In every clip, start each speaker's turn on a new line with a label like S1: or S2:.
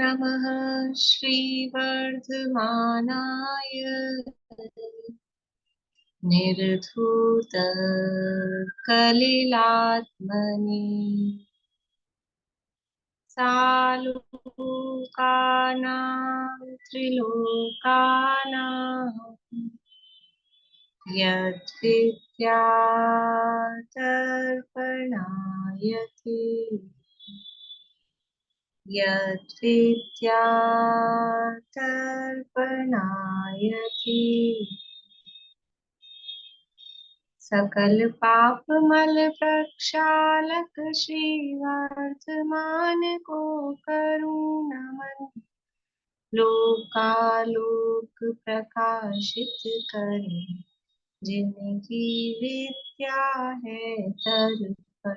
S1: नमः श्रीवर्धमानाय निर्धूत कलिलात्मने सालूकानां त्रिलोकानां यद्विद्यातर्पणायते यद्विद्यातर्पणायते सकल पाप मल प्रक्षालक श्री वर्धमान को करुणामन लोकालोक प्रकाशित करे जिनकी विद्या है दर्पण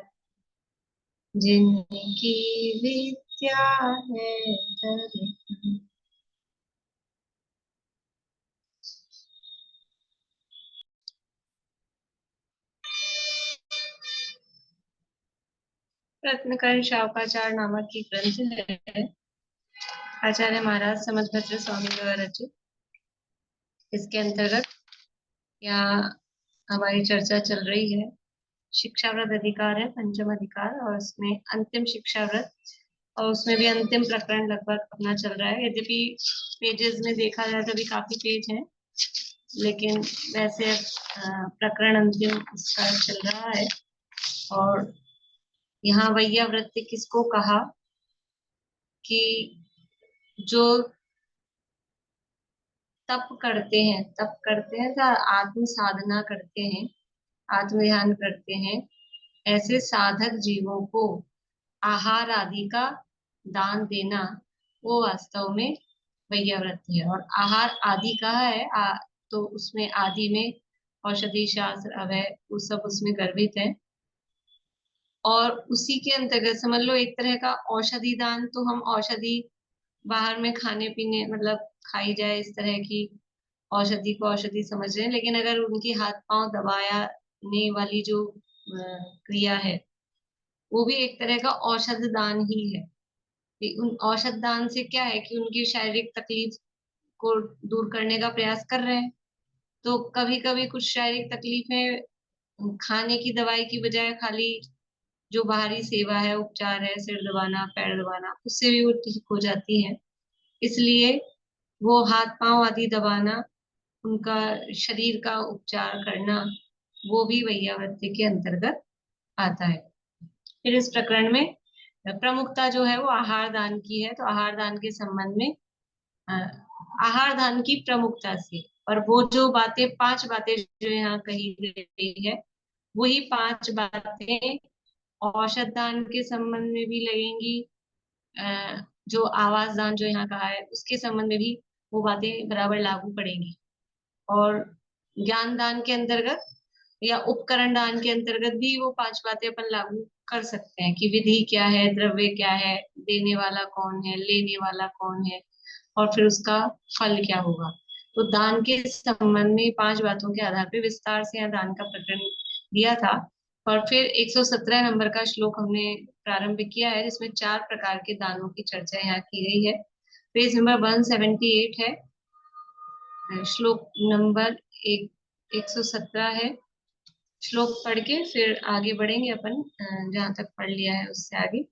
S1: जिनकी विद्या है दर्पण। रत्नकर्ण शावकाचार्य नामक की ग्रंथ है, आचार्य महाराज समझभद्र स्वामी द्वारा रचित। इसके अंतर्गत यहाँ हमारी चर्चा चल रही है। शिक्षाव्रत अधिकार है, पंचम अधिकार, और उसमें अंतिम शिक्षाव्रत, और उसमें भी अंतिम प्रकरण लगभग अपना चल रहा है। यद्यपि पेजेस में देखा जाए तो भी काफी पेज हैं, लेकिन वैसे प्रकरण अंतिम इसका चल रहा है। और यहाँ वैयावृत्ति किसको कहा कि जो तप करते हैं तो आत्म साधना करते हैं, आत्म ध्यान करते हैं, ऐसे साधक जीवों को आहार आदि का दान देना वो वास्तव में वैयावृत्ति है। और आहार आदि कहा है तो उसमें आदि में औषधि शास्त्र अवय वो सब उसमें गर्भित है। और उसी के अंतर्गत समझ लो एक तरह का औषधि दान, तो हम औषधि बाहर में खाने पीने मतलब खाई जाए इस तरह की औषधि को औषधि समझ रहे हैं, लेकिन अगर उनकी हाथ पांव दबाने वाली जो क्रिया है वो भी एक तरह का औषध दान ही है। कि उन औषध दान से क्या है कि उनकी शारीरिक तकलीफ को दूर करने का प्रयास कर रहे हैं। तो कभी कभी कुछ शारीरिक तकलीफें खाने की दवाई की बजाय खाली जो बाहरी सेवा है, उपचार है, सिर दबाना पैर दबाना, उससे भी वो ठीक हो जाती है। इसलिए वो हाथ पांव आदि दबाना, उनका शरीर का उपचार करना, वो भी वैयावृत्ति के अंतर्गत आता है। फिर इस प्रकरण में प्रमुखता जो है वो आहार दान की है। तो आहार दान के संबंध में अ, आहार दान की प्रमुखता से, और वो जो बातें 5 बातें जो यहाँ कही गई है वही 5 बातें औषध दान के संबंध में भी लगेंगी। जो आवास दान जो यहाँ कहा है उसके संबंध में भी वो बातें बराबर लागू पड़ेंगी। और ज्ञान दान के अंतर्गत या उपकरण दान के अंतर्गत भी वो 5 बातें अपन लागू कर सकते हैं कि विधि क्या है, द्रव्य क्या है, देने वाला कौन है, लेने वाला कौन है, और फिर उसका फल क्या होगा। तो दान के संबंध में 5 बातों के आधार पर विस्तार से यहाँ दान का प्रकरण दिया था। और फिर 117 नंबर का श्लोक हमने प्रारंभ किया है, जिसमें 4 प्रकार के दानों की चर्चा यहाँ की गई है। पेज नंबर 178 है, श्लोक नंबर 117 है। श्लोक पढ़ के फिर आगे बढ़ेंगे अपन, जहां तक पढ़ लिया है उससे आगे।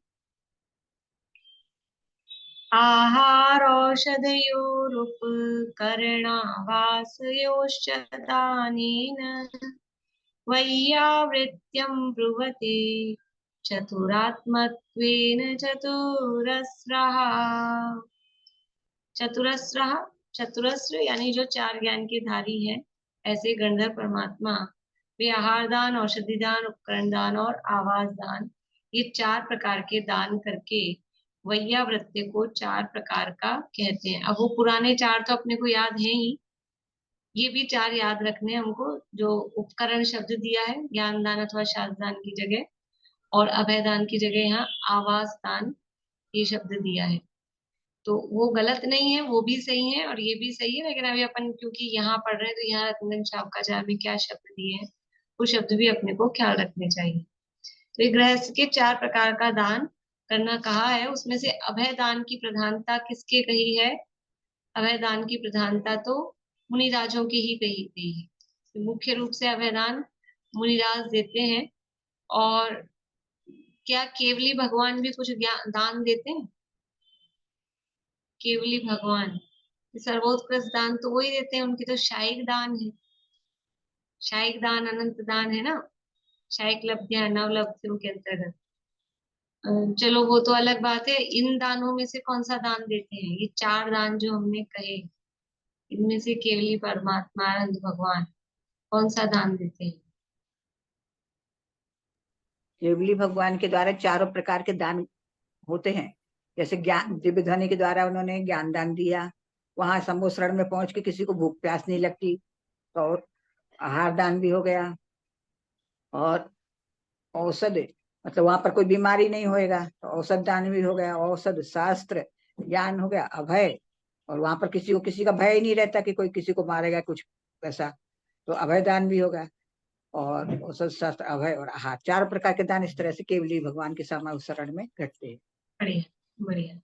S1: आहारौषधयोरुपकरणावासयोश्च दानेन वैयावृत्यं ब्रुवते चतुरात्मत्वेन चतुरस्रः। चतुरस्रः, चतुरस्र यानी जो 4 ज्ञान के धारी हैं, ऐसे गणधर परमात्मा वे आहार दान, औषधि दान, उपकरण दान और आवास दान, ये 4 प्रकार के दान करके वैयावृत्य को 4 प्रकार का कहते हैं। अब वो पुराने 4 तो अपने को याद है ही, ये भी 4 याद रखने हमको। जो उपकरण शब्द दिया है ज्ञान दान अथवा शास्त्र दान की जगह, और अभय दान की जगह यहाँ आवास दान ये शब्द दिया है। तो वो गलत नहीं है, वो भी सही है और ये भी सही है, लेकिन अभी अपन क्योंकि यहाँ पढ़ रहे हैं तो यहाँ रत्नगंज शावकाचार्य में क्या शब्द दिए हैं वो शब्द भी अपने को ख्याल रखने चाहिए। तो ये गृहस्थ के 4 प्रकार का दान करना कहा है, उसमें से अभय दान की प्रधानता किसके कही है? अभय दान की प्रधानता तो मुनिराजों की ही कही गई है। तो मुख्य रूप से अभय दान मुनिराज देते हैं। और क्या केवली भगवान भी कुछ दान देते हैं? केवली भगवान सर्वोत्कृष्ट दान तो वही देते हैं, उनकी तो शायिक दान है। शायिक दान अनंत दान है ना, शायिक लब्धियां नवलब्धियों के अंतर्गत। चलो वो तो अलग बात है। इन दानों में से कौन सा दान देते हैं? ये चार दान जो हमने कहे, इनमें से केवली परमात्मा आनंद भगवान कौन सा दान देते हैं?
S2: केवली भगवान के द्वारा चारों प्रकार के दान होते हैं। जैसे ज्ञान, दिव्य ध्वनि के द्वारा उन्होंने ज्ञान दान दिया, वहां शंभु शरण में पहुंच के किसी को भूख प्यास नहीं लगती, और आहार दान भी हो गया। और औषध, मतलब वहां पर कोई बीमारी नहीं होएगा तो औषध दान भी हो गया। औषध शास्त्र ज्ञान हो गया, अभय, और वहां पर किसी को किसी का भय ही नहीं रहता कि कोई किसी को मारेगा कुछ ऐसा, तो अभय दान भी होगा। और औषध शास्त्र अभय और आहार, चार प्रकार के दान इस तरह से केवली भगवान के सामने शरण में घटते हैं।
S1: बढ़िया बढ़िया।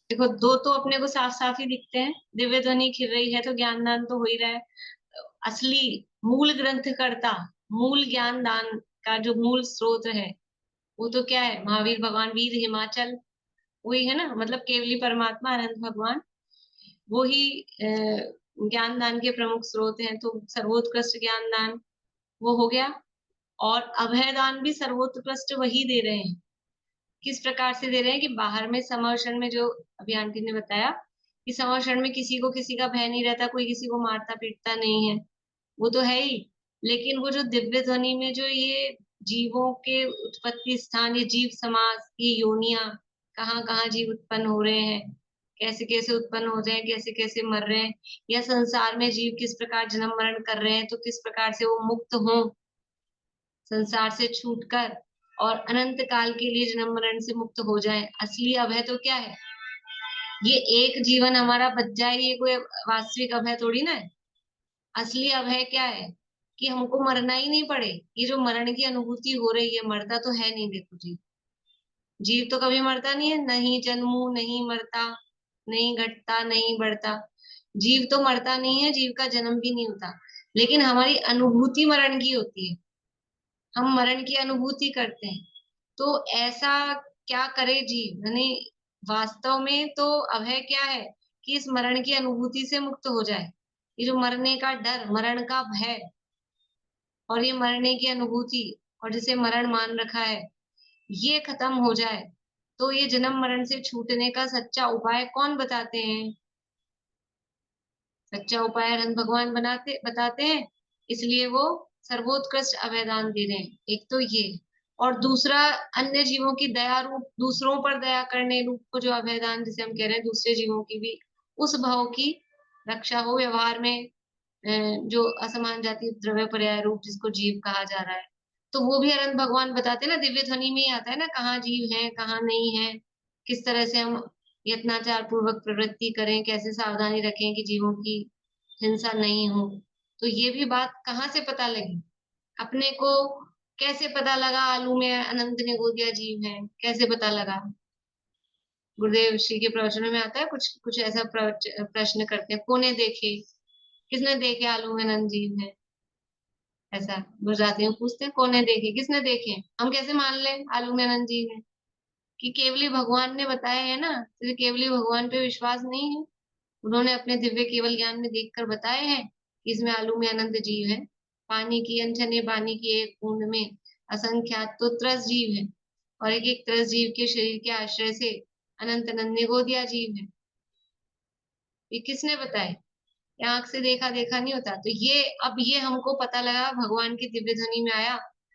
S1: देखो दो तो अपने को साफ साफ ही दिखते हैं, दिव्य ध्वनि खिल रही है तो ज्ञान दान तो हो ही रहा है। असली मूल ग्रंथ कर्ता, मूल ज्ञान दान का जो मूल स्रोत है वो तो क्या है? महावीर भगवान, वीर हिमाचल, वही है ना। मतलब केवली परमात्मा अनंत भगवान, वो ही ज्ञान दान के प्रमुख स्रोत हैं। तो सर्वोत्कृष्ट ज्ञान दान वो हो गया। और अभय दान भी सर्वोत्कृष्ट वही दे रहे हैं। किस प्रकार से दे रहे हैं कि बाहर में समर्षण में, जो अभी आंटी ने बताया कि समर्षण में किसी को किसी का भय नहीं रहता, कोई किसी को मारता पीटता नहीं है, वो तो है ही। लेकिन वो जो दिव्य ध्वनि में जो ये जीवों के उत्पत्ति स्थान, ये जीव समाज की योनियां, कहाँ कहाँ जीव उत्पन्न हो रहे हैं, कैसे कैसे उत्पन्न हो रहे हैं, कैसे कैसे मर रहे हैं, या संसार में जीव किस प्रकार जन्म मरण कर रहे हैं, तो किस प्रकार से वो मुक्त हों संसार से छूटकर, और अनंत काल के लिए जन्म मरण से मुक्त हो जाए। असली अभय तो क्या है? ये एक जीवन हमारा बच जाए, ये कोई वास्तविक अभय थोड़ी ना है। असली अभय क्या है? कि हमको मरना ही नहीं पड़े। ये जो मरण की अनुभूति हो रही है, मरता तो है नहीं। देखो जी, जीव तो कभी मरता नहीं है, नहीं जन्मू नहीं मरता, नहीं घटता नहीं बढ़ता। जीव तो मरता नहीं है, जीव का जन्म भी नहीं होता, लेकिन हमारी अनुभूति मरण की होती है। हम मरण की अनुभूति करते हैं। तो ऐसा क्या करे जीव, यानी वास्तव में तो अभय क्या है? कि इस मरण की अनुभूति से मुक्त हो जाए। ये जो मरने का डर, मरण का भय, और ये मरने की अनुभूति, और जिसे मरण मान रखा है, ये खत्म हो जाए। तो ये जन्म मरण से छूटने का सच्चा उपाय कौन बताते हैं? सच्चा उपाय अनंत भगवान बताते हैं। इसलिए वो सर्वोत्कृष्ट अभयदान दे रहे हैं। एक तो ये, और दूसरा अन्य जीवों की दया रूप, दूसरों पर दया करने रूप को जो अभयदान जिसे हम कह रहे हैं, दूसरे जीवों की भी उस भाव की रक्षा हो। व्यवहार में जो असमान जाति द्रव्य पर्याय रूप जिसको जीव कहा जा रहा है, तो वो भी अनंत भगवान बताते हैं ना। दिव्य ध्वनि में ही आता है ना, कहाँ जीव है कहाँ नहीं है, किस तरह से हम यत्नाचार पूर्वक प्रवृत्ति करें, कैसे सावधानी रखें कि जीवों की हिंसा नहीं हो। तो ये भी बात कहाँ से पता लगी अपने को? कैसे पता लगा आलू में अनंत निगोदिया जीव है? कैसे पता लगा? गुरुदेव श्री के प्रवचनों में आता है, कुछ कुछ ऐसा प्रश्न करते हैं, कोने देखे, किसने देखे आलू में अनंत जीव है? ऐसा गुजरातियों पूछते हैं, कोने देखे, किसने देखे? हम कैसे मान लें आलू में अनंत जीव है? कि केवली भगवान ने बताया है ना, तो केवली भगवान पे विश्वास नहीं है। उन्होंने अपने दिव्य केवल ज्ञान में देखकर बताए हैं कि इसमें आलू में अनंत जीव है। पानी की अनछने पानी की एक बूंद में असंख्यात तो त्रस जीव है, और एक एक त्रस जीव के शरीर के आश्रय से अनंत अनंत निगोदिया जीव है। ये किसने बताए? ये आंख से देखा देखा नहीं होता। तो ये, अब ये हमको पता लगा, भगवान की दिव्य ध्वनि में आया।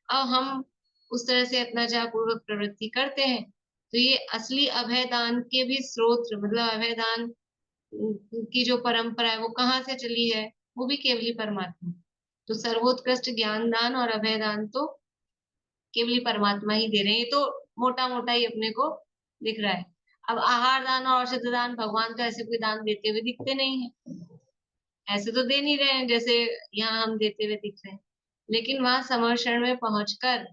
S1: अब हम उस तरह से अत्याचार पूर्वक प्रवृत्ति करते हैं। तो ये असली अभय दान के भी स्रोत, मतलब अभय दान की जो परंपरा है वो कहाँ से चली है? वो भी केवली परमात्मा। तो सर्वोत्कृष्ट ज्ञान दान और अभय दान तो केवली परमात्मा ही दे रहे हैं। ये तो मोटा मोटा ही अपने को दिख रहा है। अब आहार दान और औषध दान, भगवान तो ऐसे कोई दान देते हुए दिखते नहीं है। ऐसे तो दे नहीं रहे हैं जैसे यहाँ हम देते हुए दिख रहे हैं। लेकिन वहां समर्षण में पहुंचकर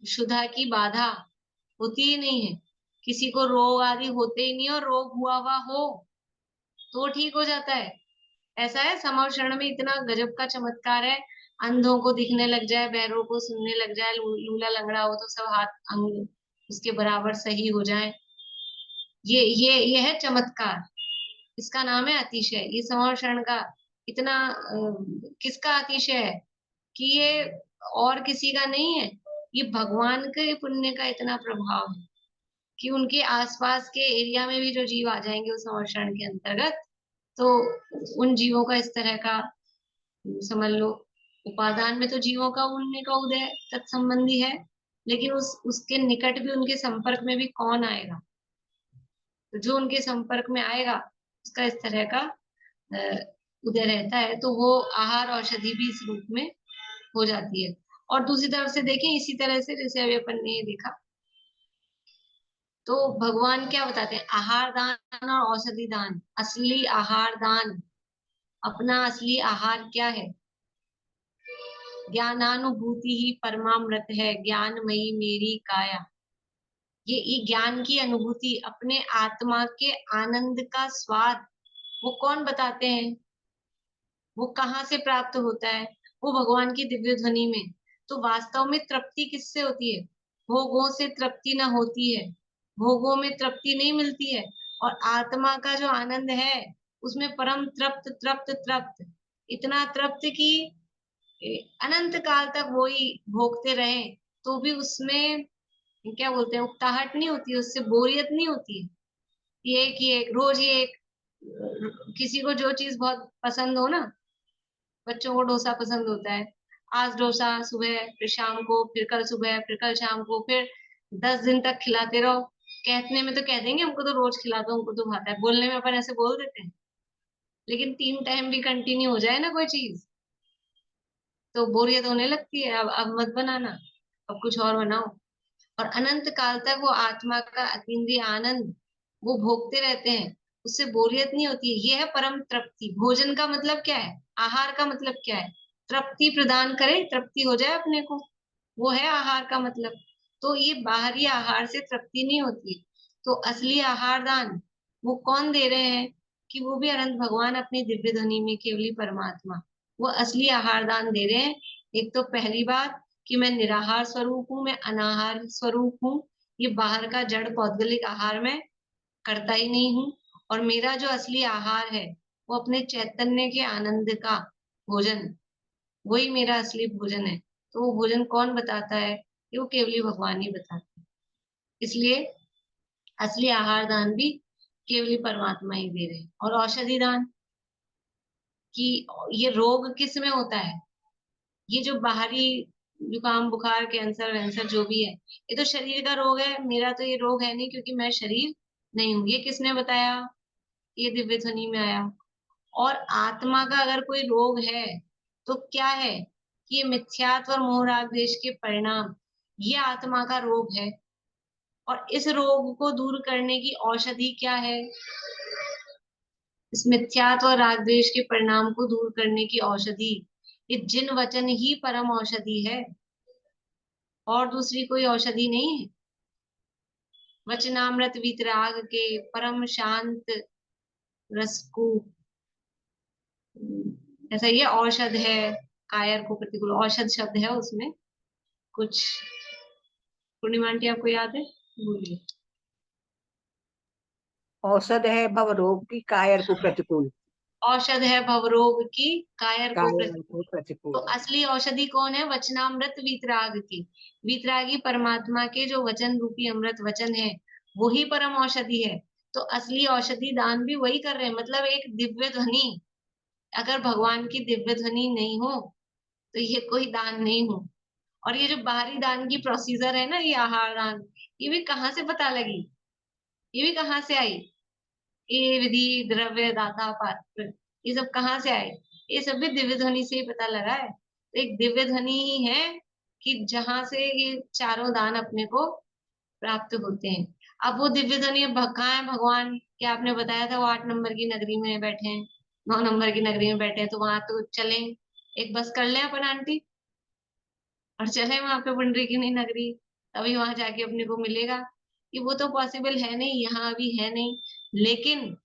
S1: क्षुधा की बाधा होती ही नहीं है। किसी को रोग आदि होते ही नहीं, और रोग हुआ हुआ हो तो ठीक हो जाता है। ऐसा है, समर शरण में इतना गजब का चमत्कार है। अंधों को दिखने लग जाए, बहरों को सुनने लग जाए, लूला लंगड़ा हो तो सब हाथ अंग उसके बराबर सही हो जाए। ये है चमत्कार। इसका नाम है अतिशय। ये समर शरण का इतना किसका अतिशय है कि ये और किसी का नहीं है। ये भगवान के पुण्य का इतना प्रभाव है कि उनके आसपास के एरिया में भी जो जीव आ जाएंगे उस समर शरण के अंतर्गत, तो उन जीवों का इस तरह का, समझ लो, उपादान में तो जीवों का उनने का उदय तत्संबंधी है, लेकिन उस उसके निकट भी, उनके संपर्क में भी कौन आएगा, तो जो उनके संपर्क में आएगा उसका इस तरह का अ, उदय रहता है, तो वो आहार औषधि भी इस रूप में हो जाती है। और दूसरी तरफ से देखें, इसी तरह से जैसे अभी अपन ने ये देखा, तो भगवान क्या बताते हैं, आहार दान और औषधि दान। असली आहार दान, अपना असली आहार क्या है? ज्ञानानुभूति ही परमामृत है, ज्ञानमयी मेरी काया। ये ज्ञान की अनुभूति, अपने आत्मा के आनंद का स्वाद, वो कौन बताते हैं? वो कहाँ से प्राप्त होता है? वो भगवान की दिव्य ध्वनि में। तो वास्तव में तृप्ति किससे होती है? भोगों से तृप्ति न होती है, भोगों में तृप्ति नहीं मिलती है। और आत्मा का जो आनंद है उसमें परम तृप्त तृप्त तृप्त, इतना तृप्त कि अनंत काल तक वही भोगते रहे तो भी उसमें क्या बोलते हैं, उकताहट नहीं होती, उससे बोरियत नहीं होती है। ये एक रोज ये एक, किसी को जो चीज बहुत पसंद हो ना, बच्चों को डोसा पसंद होता है, आज डोसा सुबह, फिर शाम को, फिर कल सुबह, फिर कल शाम को, फिर 10 दिन तक खिलाते रहो। कहने में तो कह देंगे हमको तो रोज खिला दो, हमको तो भाता है, बोलने में अपन ऐसे बोल देते हैं, लेकिन 3 टाइम भी कंटिन्यू हो जाए ना कोई चीज तो बोरियत होने लगती है। अब मत बनाना, अब कुछ और बनाओ। और अनंत काल तक वो आत्मा का अतीन्द्रिय आनंद वो भोगते रहते हैं, उससे बोरियत नहीं होती है। ये है परम तृप्ति। भोजन का मतलब क्या है? आहार का मतलब क्या है? तृप्ति प्रदान करे, तृप्ति हो जाए अपने को, वो है आहार का मतलब। तो ये बाहरी आहार से तृप्ति नहीं होती। तो असली आहार दान वो कौन दे रहे हैं? कि वो भी अनंत भगवान अपनी दिव्य ध्वनि में, केवली परमात्मा, वो असली आहार दान दे रहे हैं। एक तो पहली बात कि मैं निराहार स्वरूप हूँ, मैं अनाहार स्वरूप हूँ। ये बाहर का जड़ पौद्गलिक आहार में करता ही नहीं हूँ। और मेरा जो असली आहार है वो अपने चैतन्य के आनंद का भोजन, वही मेरा असली भोजन है। तो वो भोजन कौन बताता है? ये वो केवली भगवान ही बताते हैं। इसलिए असली आहार दान भी केवली परमात्मा ही दे रहे हैं। और औषधि दान, कि ये रोग किस में होता है? ये जो बाहरी जुकाम बुखार कैंसर वैंसर जो भी है, ये तो शरीर का रोग है। मेरा तो ये रोग है नहीं, क्योंकि मैं शरीर नहीं हूँ। ये किसने बताया? ये दिव्य ध्वनि में आया। और आत्मा का अगर कोई रोग है तो क्या है? कि ये मिथ्यात्व और मोह राग द्वेष के परिणाम, ये आत्मा का रोग है। और इस रोग को दूर करने की औषधि क्या है? इस मिथ्यात्व और राग द्वेष के परिणाम को दूर करने की औषधि, ये जिन वचन ही परम औषधि है, और दूसरी कोई औषधि नहीं है। वचनामृत वीतराग के परम शांत रस को, ऐसा ये औषध है। कायर को प्रतिकूल, औषध शब्द है उसमें कुछ। पूर्णिमा आंटी आपको याद है? बोलिए।
S2: औषध है भव रोग की, कायर को प्रतिकूल।
S1: औषध है भवरोग की, कायर को
S2: कायर
S1: प्रतिकूल।
S2: को
S1: तो
S2: प्रतिकूल।
S1: असली औषधि कौन है? वचनामृत वीतराग की। वीतरागी परमात्मा के जो वचन रूपी अमृत वचन है, वही परम औषधि है। तो असली औषधि दान भी वही कर रहे हैं। मतलब एक दिव्य ध्वनि, अगर भगवान की दिव्य ध्वनि नहीं हो तो ये कोई दान नहीं हो। और ये जो बाहरी दान की प्रोसीजर है ना, ये आहार दान, ये भी कहाँ से पता लगी? ये भी कहाँ से आई? ये विधि, द्रव्य, दाता, पात्र, ये सब कहाँ से आए? ये सब भी दिव्य ध्वनि से ही पता लगा है। तो एक दिव्य ध्वनि ही है कि जहां से ये चारों दान अपने को प्राप्त होते हैं। अब वो दिव्य ध्वनि कहाँ है? भगवान, क्या आपने बताया था वो 8 नंबर की नगरी में बैठे हैं, 9 नंबर की नगरी में बैठे हैं, तो वहां तो चलें, एक बस कर लें अपन आंटी, और चले वहां पे पुंडरीकिनी नगरी, तभी वहां जाके अपने को मिलेगा। कि वो तो पॉसिबल है नहीं, यहाँ अभी है नहीं, लेकिन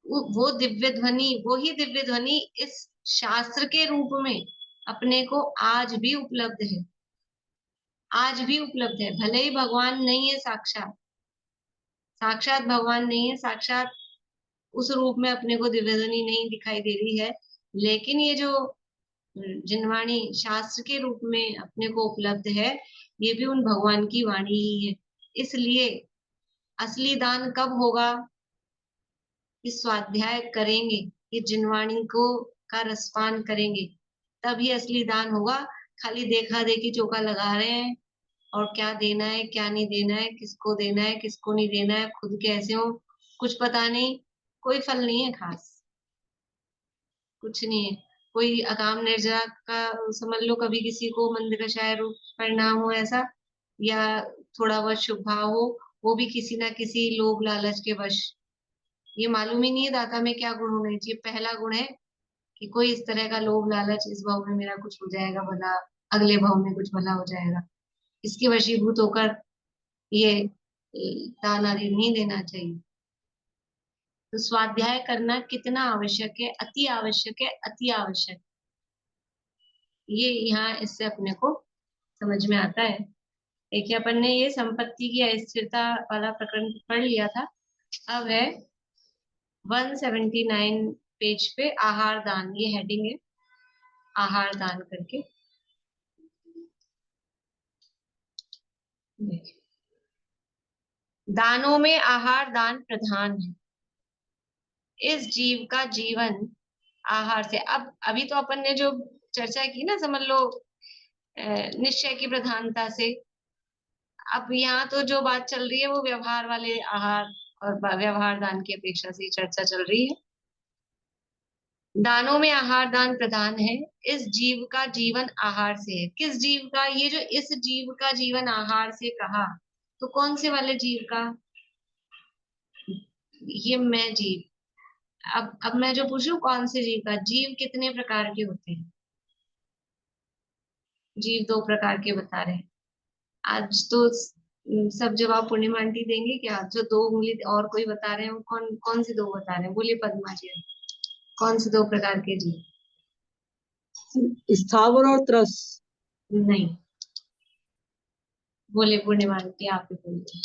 S1: वो दिव्य ध्वनि, वो ही दिव्य ध्वनि इस शास्त्र के रूप में अपने को आज भी उपलब्ध है, आज भी उपलब्ध है। भले ही भगवान नहीं है साक्षात, साक्षात भगवान नहीं है, साक्षात उस रूप में अपने को दिव्य ध्वनि नहीं दिखाई दे रही है, लेकिन ये जो जिनवाणी शास्त्र के रूप में अपने को उपलब्ध है, ये भी उन भगवान की वाणी ही है। इसलिए असली दान कब होगा? कि स्वाध्याय करेंगे, ये जिनवाणी को का रसपान करेंगे, तभी असली दान होगा। खाली देखा देखी चौका लगा रहे हैं, और क्या देना है क्या नहीं देना है, किसको देना है किसको नहीं देना है, खुद कैसे हो कुछ पता नहीं, कोई फल नहीं है खास, कुछ नहीं है। कोई अकाम निर्जरा का समझ लो, कभी किसी को मंद कषाय रूप परिणाम हो ऐसा, या थोड़ा बहुत शुभ भाव हो, वो भी किसी ना किसी लोभ लालच के वश। ये मालूम ही नहीं है दाता में क्या गुण होना चाहिए। पहला गुण है कि कोई इस तरह का लोभ लालच, इस भाव में मेरा कुछ हो जाएगा भला, अगले भाव में कुछ भला हो जाएगा, इसके वशीभूत होकर ये दान आदि नहीं देना चाहिए। तो स्वाध्याय करना कितना आवश्यक है, अति आवश्यक है, अति आवश्यक। ये यहाँ इससे अपने को समझ में आता है। देखिए अपन ने ये संपत्ति की अस्थिरता वाला प्रकरण पढ़ लिया था। अब है 179 पेज पे आहार दान, ये हेडिंग है आहार दान करके। देखिए, दानों में आहार दान प्रधान है, इस जीव का जीवन आहार से। अब अभी तो अपन ने जो चर्चा की ना, समझ लो निश्चय की प्रधानता से, अब यहाँ तो जो बात चल रही है वो व्यवहार वाले आहार और व्यवहार दान की अपेक्षा से चर्चा चल रही है। दानों में आहार दान प्रधान है, इस जीव का जीवन आहार से है। किस जीव का? ये जो इस जीव का जीवन आहार से कहा, तो कौन से वाले जीव का? ये मैं जीव। अब मैं जो पूछूं कौन से जीव का? जीव कितने प्रकार के होते हैं? जीव दो प्रकार के बता रहे हैं। आज तो सब जवाब पूर्णिमा आंटी देंगे क्या? जो दो उंगली और कोई बता रहे हैं, वो कौन कौन से दो बता रहे हैं? बोलिए पद्मा जी, कौन से दो प्रकार के जीव?
S3: स्थावर और त्रस।
S1: नहीं, बोले पूर्णिमा आंटी, आप ही बोलिए।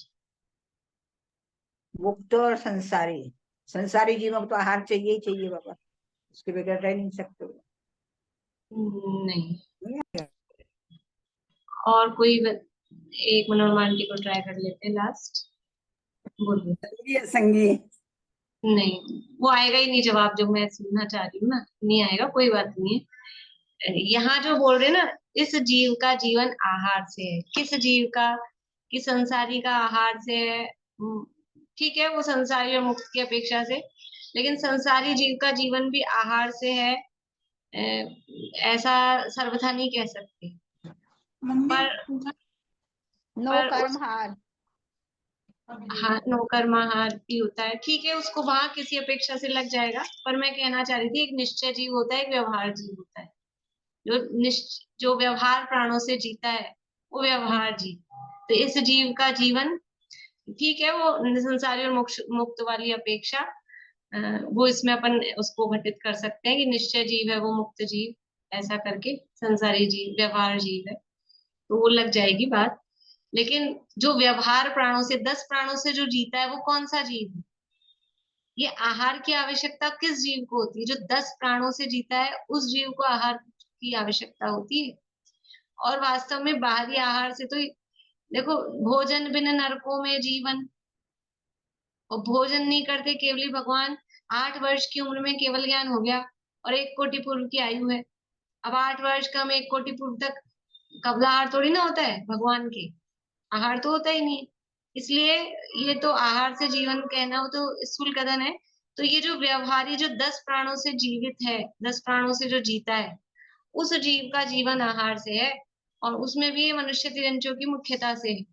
S2: मुक्त और संसारी। संसारी जीवों को तो आहार चाहिए ही चाहिए बाबा, उसके बगैर रह नहीं सकते।
S1: नहीं,
S2: नहीं है?
S1: और कोई एक मिनट आंटी को ट्राई कर लेते हैं लास्ट। बोलिए।
S3: संगी असंगी।
S1: नहीं, वो आएगा ही नहीं जवाब जो मैं सुनना चाह रही हूँ ना, नहीं आएगा, कोई बात नहीं है। यहाँ जो बोल रहे हैं ना, इस जीव का जीवन आहार से है। किस जीव का? कि संसारी का आहार से है। ठीक है, वो संसारी और मुक्त की अपेक्षा से, लेकिन संसारी जीव का जीवन भी आहार से है, ऐसा सर्वथा नहीं कह सकते। पर
S2: नो
S1: पर
S2: कर्म हार।
S1: हाँ, नौकर हार भी होता है, ठीक है, उसको वहां किसी अपेक्षा से लग जाएगा। पर मैं कहना चाह रही थी, एक निश्चय जीव होता है, एक व्यवहार जीव होता है। जो व्यवहार प्राणों से जीता है, वो व्यवहार जीव। तो इस जीव का जीवन, ठीक है, वो संसारी और मुक्त वाली अपेक्षा, वो इसमें अपन उसको घटित कर सकते हैं कि निश्चय जीव है वो मुक्त जीव, ऐसा करके संसारी जीव व्यवहार जीव है, तो वो लग जाएगी बात। लेकिन जो व्यवहार प्राणों से, 10 प्राणों से जो जीता है, वो कौन सा जीव है? ये आहार की आवश्यकता किस जीव को होती है? जो 10 प्राणों से जीता है, उस जीव को आहार की आवश्यकता होती है। और वास्तव में बाहरी आहार से तो देखो, भोजन बिन नरकों में जीवन, और भोजन नहीं करते केवली भगवान। 8 वर्ष की उम्र में केवल ज्ञान हो गया, और 1 कोटि पूर्व की आयु है। अब 8 वर्ष का में 1 कोटि पूर्व तक कबला आहार थोड़ी ना होता है भगवान के, आहार तो होता ही नहीं। इसलिए ये तो आहार से जीवन कहना हो तो स्थूल कथन है। तो ये जो व्यवहारी, जो 10 प्राणों से जीवित है, 10 प्राणों से जो जीता है, उस जीव का जीवन आहार से है। और उसमें भी मनुष्य तिरंचों की मुख्यता से है,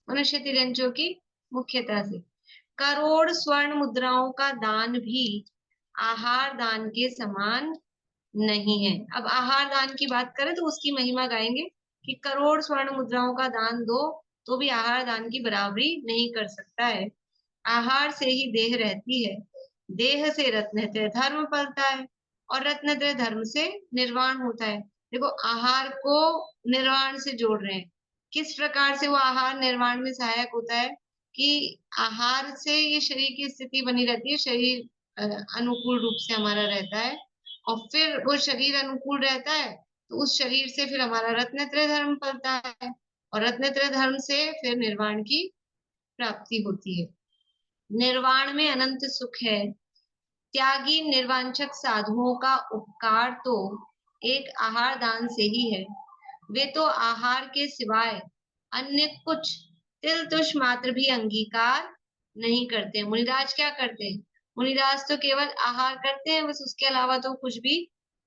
S1: मनुष्य तिरंचों की मुख्यता से। करोड़ स्वर्ण मुद्राओं का दान भी आहार दान के समान नहीं है। अब आहार दान की बात करें तो उसकी महिमा गाएंगे कि करोड़ स्वर्ण मुद्राओं का दान दो, तो भी आहार दान की बराबरी नहीं कर सकता है। आहार से ही देह रहती है, देह से रत्नत्रय धर्म पलता है, और रत्नत्रय धर्म से निर्वाण होता है। देखो, आहार को निर्वाण से जोड़ रहे हैं। किस प्रकार से वो आहार निर्वाण में सहायक होता है कि आहार से ये शरीर की स्थिति बनी रहती है, शरीर अनुकूल रूप से हमारा रहता है, और फिर वो शरीर अनुकूल रहता है तो उस शरीर से फिर हमारा रत्नत्रय धर्म पलता है, और रत्नत्रय धर्म से फिर निर्वाण की प्राप्ति होती है। निर्वाण में अनंत सुख है। त्यागी निर्वांचक साधुओं का उपकार तो एक आहार दान से ही है। वे तो आहार के सिवाय अन्य कुछ तिल तुष मात्र भी अंगीकार नहीं करते। मुनिराज क्या करते हैं? मुनिराज तो केवल आहार करते हैं, बस, उसके अलावा तो कुछ भी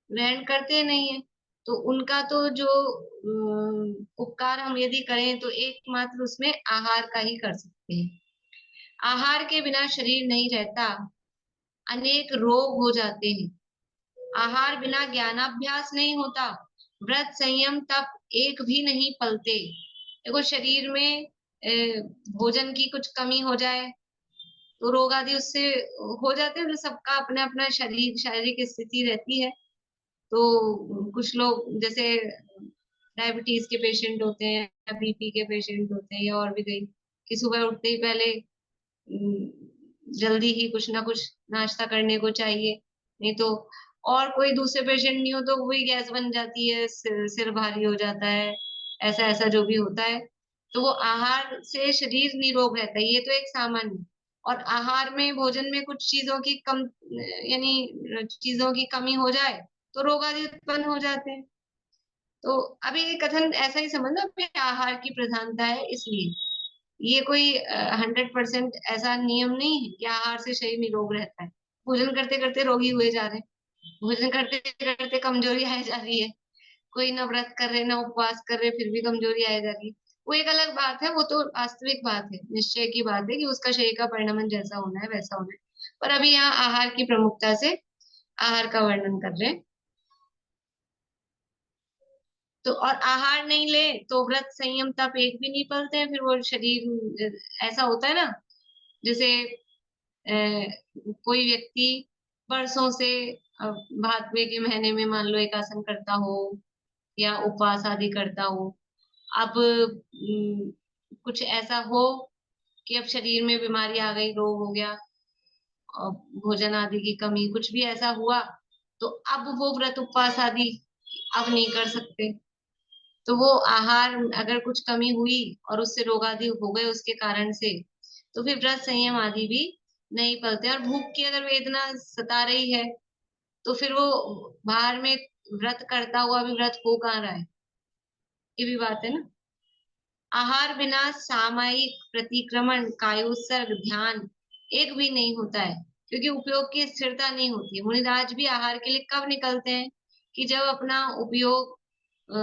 S1: ग्रहण करते नहीं है। तो उनका तो जो उपकार हम यदि करें तो एकमात्र उसमें आहार का ही कर सकते हैं। आहार के बिना शरीर नहीं रहता, अनेक रोग हो जाते हैं। आहार बिना ज्ञानाभ्यास नहीं होता, व्रत संयम तप एक भी नहीं पलते। देखो, शरीर में भोजन की कुछ कमी हो जाए तो रोग आदि उससे हो जाते हैं। तो सबका अपना अपना शारीरिक स्थिति रहती है। तो कुछ लोग जैसे डायबिटीज के पेशेंट होते हैं, या बीपी के पेशेंट होते हैं, या और भी कई, कि सुबह उठते ही पहले जल्दी ही कुछ ना कुछ नाश्ता करने को चाहिए, नहीं तो, और कोई दूसरे पेशेंट नहीं हो तो वही गैस बन जाती है, सिर भारी हो जाता है, ऐसा ऐसा जो भी होता है। तो वो आहार से शरीर निरोग रहता है, ये तो एक सामान्य। और आहार में, भोजन में कुछ चीजों की कम, यानी चीजों की कमी हो जाए तो रोग आदि उत्पन्न हो जाते हैं। तो अभी ये कथन ऐसा ही समझना कि आहार की प्रधानता है, इसलिए ये कोई 100% ऐसा नियम नहीं है कि आहार से शरीर निरोग रहता है। भोजन करते करते रोगी हुए जा रहे हैं, भोजन करते करते कमजोरी आए जा रही है, कोई ना व्रत कर रहे ना उपवास कर रहे फिर भी कमजोरी आए जा रही है। वो एक अलग बात है, वो तो वास्तविक बात है, निश्चय की बात है कि उसका शरीर का परिणमन जैसा होना है वैसा होना है। पर अभी यहाँ आहार की प्रमुखता से आहार का वर्णन कर रहे हैं। तो और आहार नहीं ले तो व्रत संयम तप एक भी नहीं पलते हैं, फिर वो शरीर ऐसा होता है ना, जैसे कोई व्यक्ति बरसों से भादवे के महीने में मान लो एक आसन करता हो या उपवास आदि करता हो। अब कुछ ऐसा हो कि अब शरीर में बीमारी आ गई, रोग हो गया, और भोजन आदि की कमी, कुछ भी ऐसा हुआ, तो अब वो व्रत उपवास आदि अब नहीं कर सकते। तो वो आहार अगर कुछ कमी हुई और उससे रोग आदि हो गए उसके कारण से, तो फिर व्रत संयम आदि भी नहीं पलते। और भूख की अगर वेदना सता रही है तो फिर वो बाहर में व्रत करता हुआ भी व्रत हो कहाँ रहा है, ये भी बात है ना। आहार बिना सामायिक प्रतिक्रमण, कायोत्सर्ग, ध्यान एक भी नहीं होता है, क्योंकि उपयोग की स्थिरता नहीं होती है। मुनिराज भी आहार के लिए कब निकलते हैं? कि जब अपना उपयोग अ,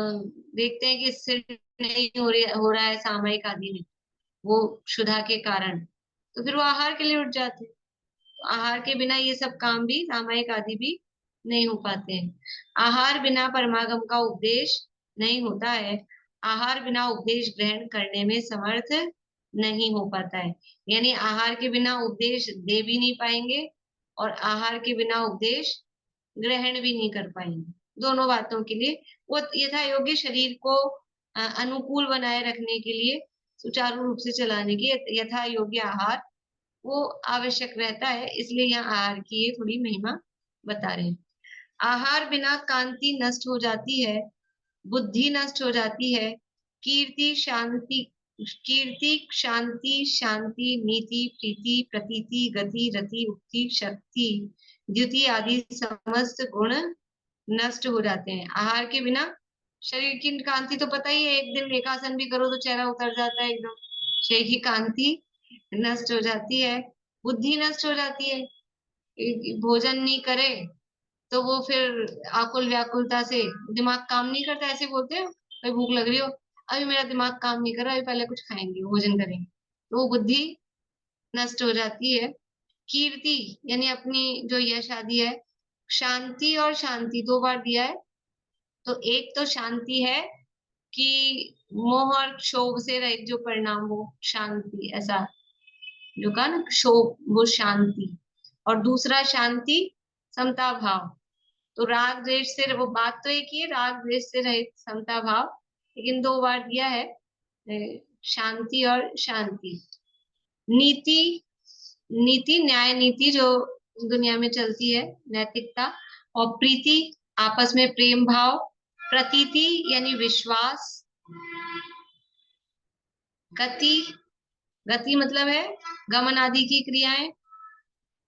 S1: देखते हैं कि स्थिर नहीं हो रहा है सामयिक आदि में, वो क्षुधा के कारण, तो फिर वो आहार के लिए उठ जाते हैं। तो आहार के बिना ये सब काम भी, सामयिक आदि भी, नहीं हो पाते हैं। आहार बिना परमागम का उपदेश नहीं होता है। आहार बिना उपदेश ग्रहण करने में समर्थ नहीं हो पाता है। यानी आहार के बिना उपदेश दे भी नहीं पाएंगे, और आहार के बिना उपदेश ग्रहण भी नहीं कर पाएंगे। दोनों बातों के लिए वो यथा योग्य शरीर को अनुकूल बनाए रखने के लिए, सुचारू रूप से चलाने की यथा योग्य आहार वो आवश्यक रहता है। इसलिए यहाँ आहार की ये थोड़ी महिमा बता रहे हैं। आहार बिना कांति नष्ट हो जाती है, बुद्धि नष्ट हो जाती है, कीर्ति शांति, कीर्ति शांति, शांति नीति प्रीति प्रतीति गति रति उक्ति शक्ति द्युति आदि समस्त गुण नष्ट हो जाते हैं। आहार के बिना शरीर की कांति तो पता ही है, एक दिन एक आसन भी करो तो चेहरा उतर जाता है एकदम, शरीर की कांति नष्ट हो जाती है, बुद्धि नष्ट हो जाती है। भोजन नहीं करे तो वो फिर आकुल व्याकुलता से दिमाग काम नहीं करता, ऐसे बोलते हैं, भाई भूख लग रही हो, अभी मेरा दिमाग काम नहीं कर रहा, अभी पहले कुछ खाएंगे, भोजन करेंगे, तो वो बुद्धि नष्ट हो जाती है। कीर्ति यानी अपनी जो यश आदि है, शांति और शांति दो बार दिया है, तो एक तो शांति है कि मोह और क्षोभ से रहित जो परिणाम, वो शांति, ऐसा जो कहा ना, क्षोभ वो शांति। और दूसरा शांति समता भाव। तो राग द्वेष से, वो बात तो एक ही है, राग द्वेष से रहित समता भाव, लेकिन दो बार दिया है शांति और शांति। नीति, नीति न्याय नीति जो दुनिया में चलती है, नैतिकता। और प्रीति, आपस में प्रेम भाव। प्रतीति यानी विश्वास। गति, गति मतलब है गमन आदि की क्रियाएं।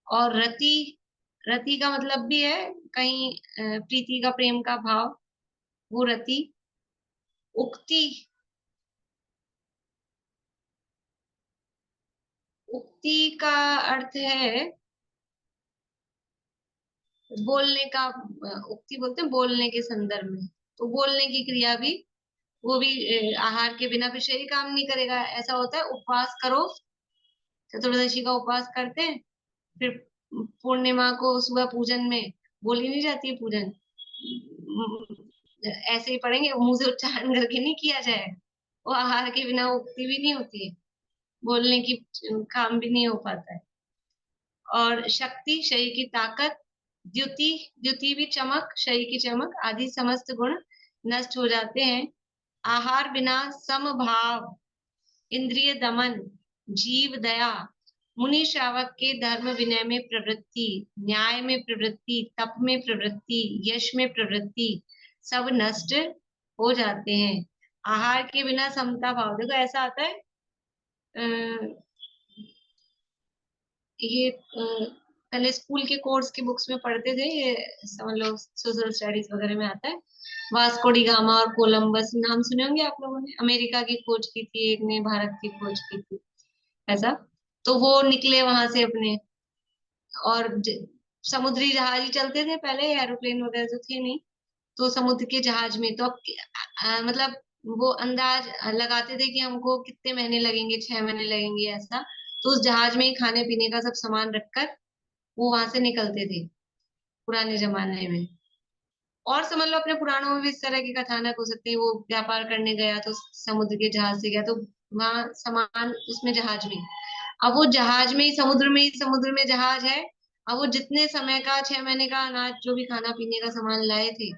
S1: और रति, रति का मतलब भी है कहीं प्रीति का, प्रेम का भाव, वो रति। उक्ति, उक्ति का अर्थ है बोलने का। उक्ति बोलते हैं बोलने के संदर्भ में। तो बोलने की क्रिया भी, वो भी आहार के बिना फिर शरीर काम नहीं करेगा। ऐसा होता है, उपवास करो, चतुर्दशी का उपवास करते हैं, फिर पूर्णिमा को सुबह पूजन में बोली नहीं जाती है पूजन, ऐसे ही पढ़ेंगे, मुंह से उच्चारण करके नहीं किया जाए। वो आहार के बिना उक्ति भी नहीं होती है, बोलने की काम भी नहीं हो पाता है। और शक्ति, शरीर की ताकत। द्युति, द्युति भी चमक, शरीर की चमक आदि समस्त गुण नष्ट हो जाते हैं। आहार बिना समभाव, इंद्रिय दमन, जीव दया, मुनि श्रावक के धर्म विनय में प्रवृत्ति, न्याय में प्रवृत्ति, तप में प्रवृत्ति, यश में प्रवृत्ति, सब नष्ट हो जाते हैं। आहार के बिना समता भाव, देखो ऐसा आता है ये पहले स्कूल के कोर्स की बुक्स में पढ़ते थे, ये समझ लो सोशल स्टडीज वगैरह में आता है। वास्को डी गामा और कोलंबस, नाम सुने होंगे आप लोगों ने, अमेरिका की खोज की थी, एक ने भारत की खोज की थी, ऐसा। तो वो निकले वहां से अपने, और समुद्री जहाज ही चलते थे पहले, एरोप्लेन वगैरह तो थे नहीं। तो समुद्र के जहाज में तो मतलब वो अंदाज लगाते थे कि हमको कितने महीने लगेंगे, 6 महीने लगेंगे, ऐसा। तो उस जहाज में ही खाने पीने का सब सामान रखकर वो वहां से निकलते थे पुराने जमाने में। और समझ लो अपने पुराणों में भी इस तरह के कथानक हो सकते हैं। वो व्यापार करने गया तो समुद्र के जहाज से गया, तो वहां सामान उसमें जहाज में, अब वो जहाज में ही, समुद्र में ही, समुद्र में जहाज है। अब वो जितने समय का, 6 महीने का अनाज, जो भी खाना पीने का सामान लाए थे,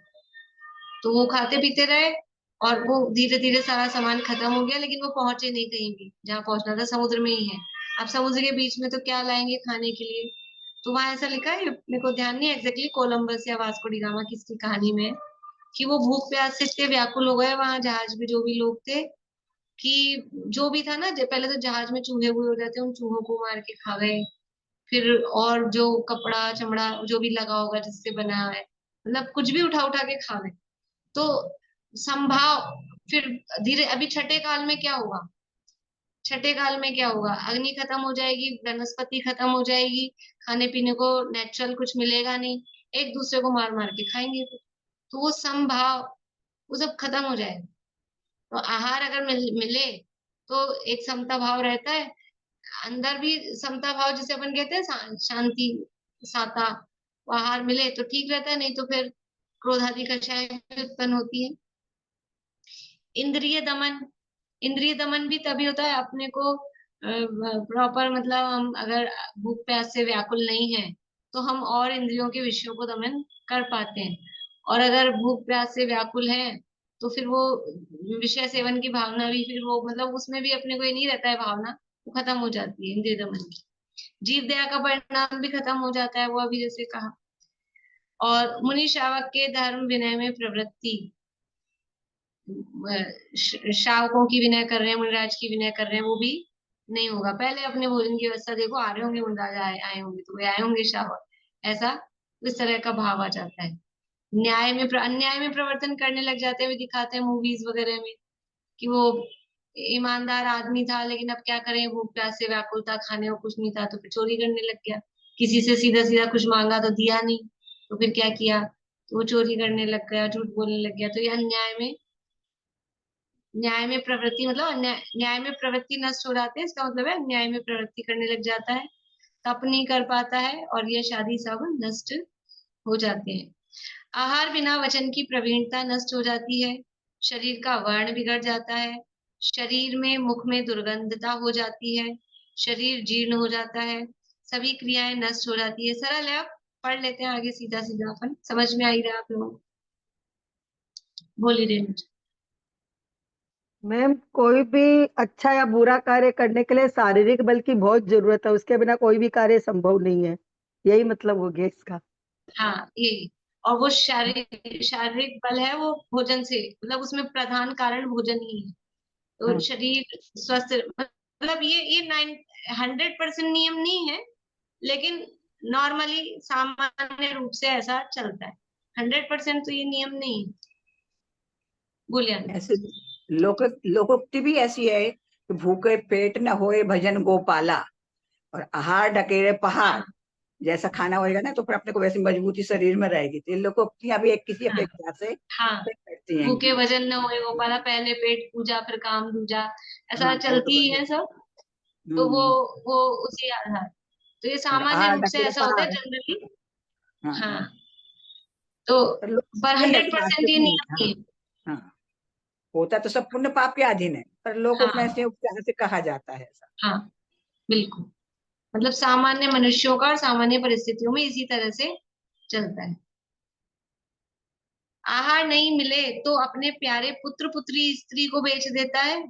S1: तो वो खाते पीते रहे। और वो धीरे धीरे सारा सामान खत्म हो गया, लेकिन वो पहुंचे नहीं कहीं भी, जहाँ पहुंचना था समुद्र में ही है। अब समुद्र के बीच में तो क्या लाएंगे खाने के लिए। तो वहां ऐसा लिखा है, मेरे को ध्यान नहीं एग्जैक्टली कोलंबस या वास्को डी गामा किसकी कहानी में है, कि वो भूख प्यास से इतने व्याकुल हो गए वहां जहाज में जो भी लोग थे, कि जो भी था ना, पहले तो जहाज में चूहे हुए हो जाते, उन चूहों को मार के खा गए। फिर और जो कपड़ा चमड़ा जो भी लगा होगा जिससे बना है, मतलब कुछ भी उठा उठा के खा गए। तो संभाव, फिर धीरे, अभी छठे काल में क्या होगा, छठे काल में क्या होगा, अग्नि खत्म हो जाएगी, वनस्पति खत्म हो जाएगी, खाने पीने को नेचुरल कुछ मिलेगा नहीं, एक दूसरे को मार मार के खाएंगे फिर। तो वो संभाव, वो सब खत्म हो जाएगा। तो आहार अगर मिले तो एक समता भाव रहता है अंदर भी, समता भाव जिसे अपन कहते हैं शांति, साता। वो आहार मिले तो ठीक रहता है, नहीं तो फिर क्रोध आदि कक्षाएं भी उत्पन्न होती है। इंद्रिय दमन, इंद्रिय दमन भी तभी होता है अपने को प्रॉपर, मतलब हम अगर भूख प्यास से व्याकुल नहीं है, तो हम और इंद्रियों के विषयों को दमन कर पाते हैं। और अगर भूख प्यास से व्याकुल है, तो फिर वो विषय सेवन की भावना भी, फिर वो मतलब उसमें भी अपने को ये नहीं रहता है भावना, वो खत्म हो जाती है इंद्रिय दमन की। जीव दया का परिणाम भी खत्म हो जाता है, वो अभी जैसे कहा। और मुनि श्रावक के धर्म विनय में प्रवृत्ति, श्रावकों की विनय कर रहे हैं, मुनिराज की विनय कर रहे हैं, वो भी नहीं होगा। पहले अपने भोजन की व्यवस्था देखो, आ रहे होंगे मुनिराज, आए होंगे तो वे आए होंगे श्रावक, ऐसा इस तरह का भाव आ जाता है। न्याय में अन्याय में प्रवर्तन करने लग जाते हुए दिखाते हैं मूवीज वगैरह में, कि वो ईमानदार आदमी था, लेकिन अब क्या करें, भूख प्यास से व्याकुल था, खाने को कुछ नहीं था, तो फिर चोरी करने लग गया। किसी से सीधा सीधा कुछ मांगा तो दिया नहीं, तो फिर क्या किया, तो वो चोरी करने लग गया, झूठ बोलने लग गया। तो ये अन्याय में, न्याय में प्रवृत्ति, मतलब न्याय में प्रवृत्ति नष्ट हो जाते हैं, इसका मतलब है न्याय में प्रवृत्ति करने लग जाता है, तप नहीं कर पाता है, और ये शादी सब नष्ट हो जाते हैं। आहार बिना वचन की प्रवीणता नष्ट हो जाती है। शरीर का वर्ण बिगड़ जाता है, शरीर में मुख में दुर्गंधता हो जाती है, शरीर जीर्ण हो जाता है, सभी क्रियाएं नष्ट हो जाती है। सरल है, अब पढ़ लेते हैं आगे सीधा सीधा, अपन समझ में आ ही रहा है आप लोगों को। बोली रेणु जी।
S3: मैम, कोई भी अच्छा या बुरा कार्य करने के लिए शारीरिक बल की बहुत जरूरत है, उसके बिना कोई भी कार्य संभव नहीं है। यही मतलब हो गया इसका।
S1: हाँ यही। और वो शारीरिक शारीरिक बल है वो भोजन से, मतलब उसमें प्रधान कारण भोजन ही है। तो
S2: हाँ।
S1: शरीर स्वस्थ, मतलब ये 100% नियम नहीं है, लेकिन नॉर्मली सामान्य रूप से ऐसा चलता है। 100% तो ये नियम नहीं है। बोलिए अनुज।
S2: ऐसे लोकोक्ति भी ऐसी है कि भूखे पेट न होए भजन गोपाला, और आहार ढकेरे पहाड़।
S1: हाँ
S2: जैसा खाना होएगा ना तो फिर अपने को वैसी मजबूती शरीर में रहेगी। तो ये लोकोक्तियां भी एक किसी
S1: हाँ
S2: अपेक्षा से
S1: हाँ।
S2: fit करती हैं
S1: भूखे
S2: कि
S1: भजन न होए गोपाला, पहले पेट पूजा फिर काम दूजा, ऐसा
S2: हाँ वो तो
S1: चलती ही
S2: करते
S1: है
S2: हैं।
S1: सब। तो वो
S2: हम्म।
S1: वो उसी आधार, तो ये
S2: और
S1: सामान्य
S2: आहार
S1: रूप से
S2: ढकेरे
S1: ऐसा होता है
S2: पहाड़।
S1: जनरली।
S2: हाँ
S1: हाँ।
S2: हाँ।
S1: तो
S2: पर लोग
S1: पर
S2: समझते हैं
S1: हंड्रेड
S2: कि
S1: परसेंट
S2: वास्तविक
S1: ये
S2: में।
S1: नियम
S2: हाँ
S1: नहीं है।
S2: हाँ। होता तो सब पुण्य पाप के अधीन है, पर लोगों में
S1: हाँ
S2: से उपचार से कहा जाता है ऐसा।
S1: हाँ बिल्कुल। मतलब सामान्य मनुष्यों का और सामान्य परिस्थितियों में इसी तरह से चलता है। आहार नहीं मिले तो अपने प्यारे पुत्र पुत्री स्त्री को बेच देता है।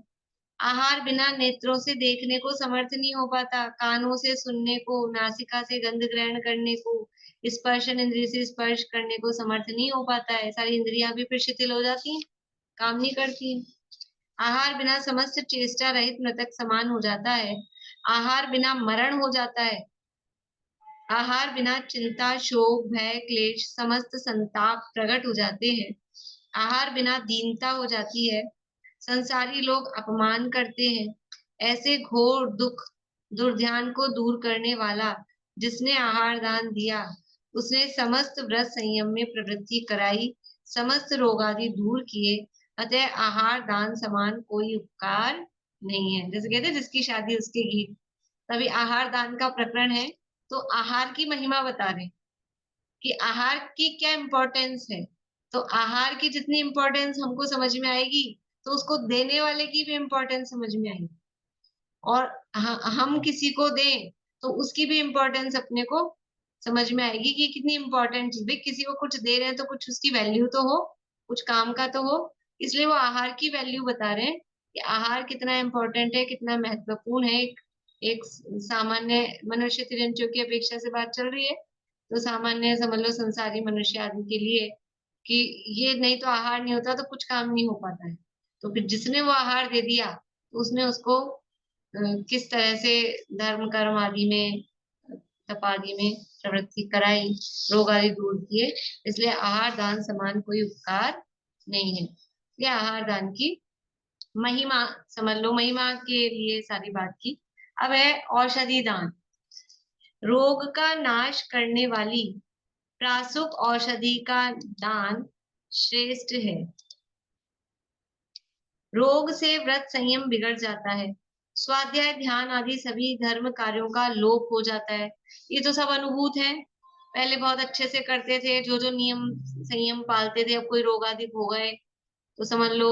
S1: आहार बिना नेत्रों से देखने को समर्थ नहीं हो पाता, कानों से सुनने को, नासिका से गंध ग्रहण करने को, स्पर्शन इंद्रिय से स्पर्श करने को समर्थ नहीं हो पाता है। सारी इंद्रियां भी फिर शिथिल हो जाती हैं, काम नहीं करती हैं। आहार बिना समस्त चेष्टा रहित मृतक समान हो जाता है। आहार बिना मरण हो जाता है। आहार बिना चिंता शोक भय क्लेश समस्त संताप प्रकट हो जाते हैं। आहार बिना दीनता हो जाती है। संसारी लोग अपमान करते हैं। ऐसे घोर दुख दुर्ध्यान को दूर करने वाला जिसने आहार दान दिया, उसने समस्त व्रत संयम में प्रवृत्ति कराई, समस्त रोग आदि दूर किए। अतः आहार दान समान कोई उपकार नहीं है। जैसे कहते हैं जिसकी शादी उसके गीत, तभी आहार दान का प्रकरण है। तो आहार की महिमा बता रहे हैं कि आहार की क्या इम्पोर्टेंस है। तो आहार की जितनी इम्पोर्टेंस हमको समझ में आएगी, तो उसको देने वाले की भी इम्पोर्टेंस समझ में आएगी। और हम किसी को दें तो उसकी भी इम्पोर्टेंस अपने को समझ में आएगी कि कितनी इम्पोर्टेंट चीज, भाई किसी को कुछ दे रहे हैं तो कुछ उसकी वैल्यू तो हो, कुछ काम का तो हो। इसलिए वो आहार की वैल्यू बता रहे हैं कि आहार कितना इम्पोर्टेंट है, कितना महत्वपूर्ण है। एक सामान्य मनुष्य तिरंचों की अपेक्षा से बात चल रही है, तो सामान्य समझ लो संसारी मनुष्य आदि के लिए कि ये नहीं तो आहार नहीं होता तो कुछ काम नहीं हो पाता है। तो फिर जिसने वो आहार दे दिया तो उसने उसको किस तरह से धर्म कर्म आदि में तप आदि में प्रवृत्ति कराई, रोग आदि दूर किए। इसलिए आहार दान समान कोई उपकार नहीं है। ये आहार दान की महिमा समझ लो, महिमा के लिए सारी बात की। अब है औषधि दान। रोग का नाश करने वाली प्रासुक औषधि का दान श्रेष्ठ है। रोग से व्रत संयम बिगड़ जाता है, स्वाध्याय ध्यान आदि सभी धर्म कार्यों का लोप हो जाता है। ये तो सब अनुभूत है, पहले बहुत अच्छे से करते थे, जो जो नियम संयम पालते थे। अब कोई रोग आदि हो गए तो समझ लो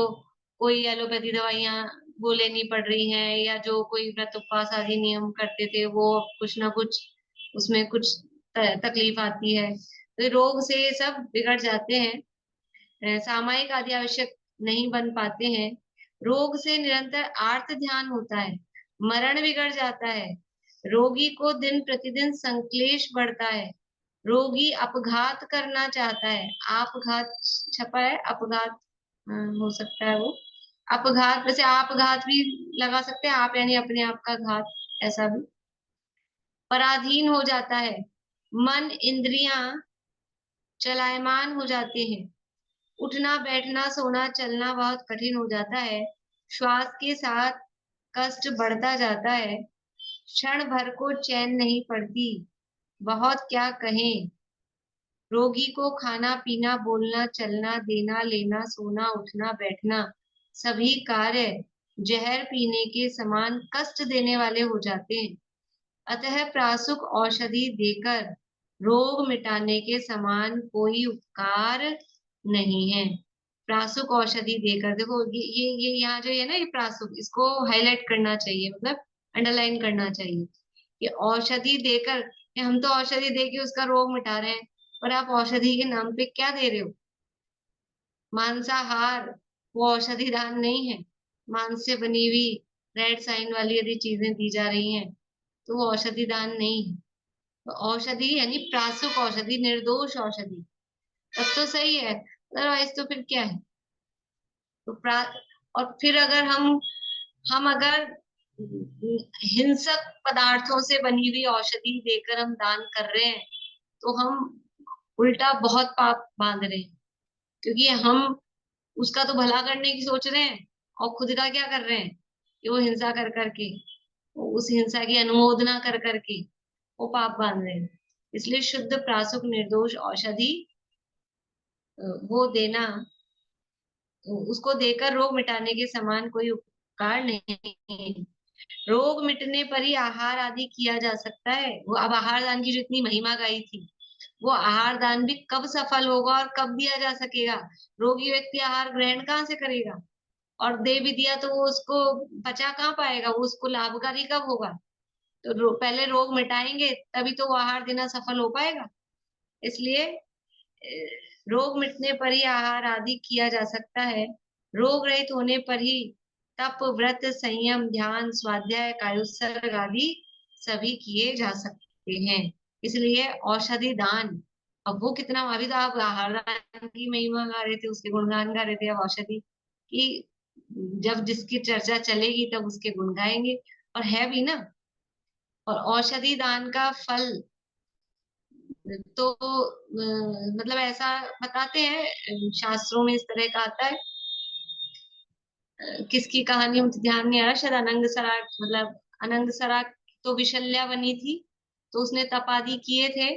S1: कोई एलोपैथी दवाइयां वो लेनी पड़ रही हैं, या जो कोई व्रत उपवास आदि नियम करते थे वो कुछ ना कुछ उसमें कुछ तकलीफ आती है। तो रोग से ये सब बिगड़ जाते हैं। सामायिक आदि आवश्यक नहीं बन पाते हैं। रोग से निरंतर आर्त ध्यान होता है, मरण बिगड़ जाता है। रोगी को दिन प्रतिदिन संक्लेश बढ़ता है। रोगी अपघात करना चाहता है, आपघात छपा है, अपघात हो सकता है वो। अपघात वैसे आपघात भी लगा सकते हैं, आप यानी अपने आप का घात, ऐसा भी। पराधीन हो जाता है, मन इंद्रियां चलायमान हो जाते हैं। उठना बैठना सोना चलना बहुत कठिन हो जाता है। श्वास के साथ कष्ट बढ़ता जाता है। क्षण भर को चैन नहीं पड़ती। बहुत क्या कहें। रोगी को खाना पीना बोलना चलना देना लेना सोना उठना बैठना सभी कार्य जहर पीने के समान कष्ट देने वाले हो जाते हैं। अतः प्रासुक औषधि देकर रोग मिटाने के समान कोई उपकार नहीं है। प्रासुक औषधि देकर, देखो ये यहाँ जो है ना, ये प्रासुक, इसको हाईलाइट करना चाहिए, मतलब अंडरलाइन करना चाहिए कि औषधि देकर, हम तो औषधि दे के उसका रोग मिटा रहे हैं, पर आप औषधि के नाम पे क्या दे रहे हो? मांसाहार वो औषधि दान नहीं है। मांस से बनी हुई रेड साइन वाली यदि चीजें दी जा रही हैं तो वो औषधि दान नहीं है। तो औषधि यानी प्रासुक औषधि, निर्दोष औषधि, तब तो सही है, अदरवाइज तो फिर क्या है? तो और फिर अगर हम अगर हिंसक पदार्थों से बनी हुई औषधि देकर हम दान कर रहे हैं तो हम उल्टा बहुत पाप बांध रहे हैं, क्योंकि हम उसका तो भला करने की सोच रहे हैं और खुद का क्या कर रहे हैं कि वो हिंसा कर करके, वो उस हिंसा की अनुमोदना कर करके वो पाप बांध रहे हैं। इसलिए शुद्ध प्रासुक निर्दोष औषधि वो देना, उसको देकर रोग मिटाने के समान कोई उपकार नहीं है। रोग मिटने पर ही आहार आदि किया जा सकता है। वो अब आहार दान की जो इतनी महिमा गाई थी, वो आहार दान भी कब सफल होगा और कब दिया जा सकेगा? रोगी व्यक्ति आहार ग्रहण कहाँ से करेगा? और दे भी दिया तो वो उसको बचा कहाँ पाएगा? वो उसको लाभकारी कब होगा? तो पहले रोग मिटाएंगे तभी तो वो आहार देना सफल हो पाएगा। इसलिए रोग मिटने पर ही आहार आदि किया जा सकता है। रोग रहित होने पर ही तप, व्रत, संयम, ध्यान, स्वाध्याय, कायोत्सर्ग आदि सभी किए जा सकते हैं। इसलिए औषधि दान, अब वो कितना, अभी तो आप आहार दान की महिमा गा रहे थे, उसके गुणगान गा रहे थे, अब औषधि की जब जिसकी चर्चा चलेगी तब उसके गुण गाएंगे। और है भी ना। और औषधि दान का फल तो मतलब ऐसा बताते हैं शास्त्रों में, इस तरह का आता है। किसकी कहानी मुझे ध्यान नहीं आ रहा, शायद अनंग सराट, मतलब अनंग सराट तो विशल्या बनी थी, तो उसने तप आदि किए थे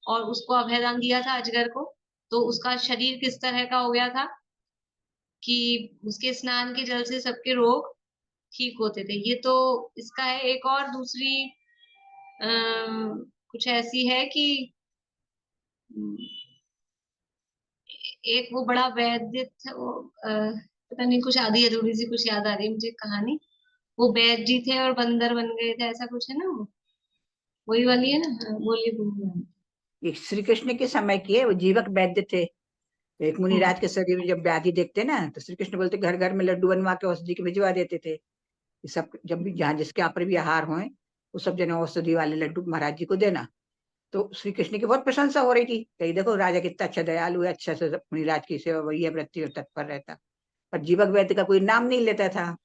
S1: और उसको अभयदान दिया था अजगर को। तो उसका शरीर किस तरह का हो गया था कि उसके स्नान के जल से सबके रोग ठीक होते थे। ये तो इसका है। एक और दूसरी कुछ ऐसी है कि एक वो बड़ा वैद्य था, वो पता नहीं, कुछ आधी अधूरी सी कुछ याद आ रही है मुझे कहानी। वो वैद्य जी थे और बंदर बन गए थे, ऐसा कुछ है ना वो, वही वाली है ना? हाँ, बोलिए बोलिए।
S2: ये श्री कृष्ण के समय की है, वो जीवक वैद्य थे। तो एक
S1: हम्म,
S2: मुनिराज के शरीर में जब व्याधि देखते ना, तो श्री कृष्ण बोलते घर घर में लड्डू बनवा के औषधि के भिजवा देते थे। ये सब जब भी जहाँ जिसके यहाँ पर भी आहार होए, वो सब जने औषधि वाले लड्डू महाराज जी को देना। तो श्री कृष्ण की बहुत प्रशंसा हो रही थी, कही देखो राजा कितना अच्छा दयालु है, अच्छा से मुनिराज की सेवा वही है, वृत्ति और तत्पर रहता। पर जीवक वैद्य का कोई नाम नहीं लेता था,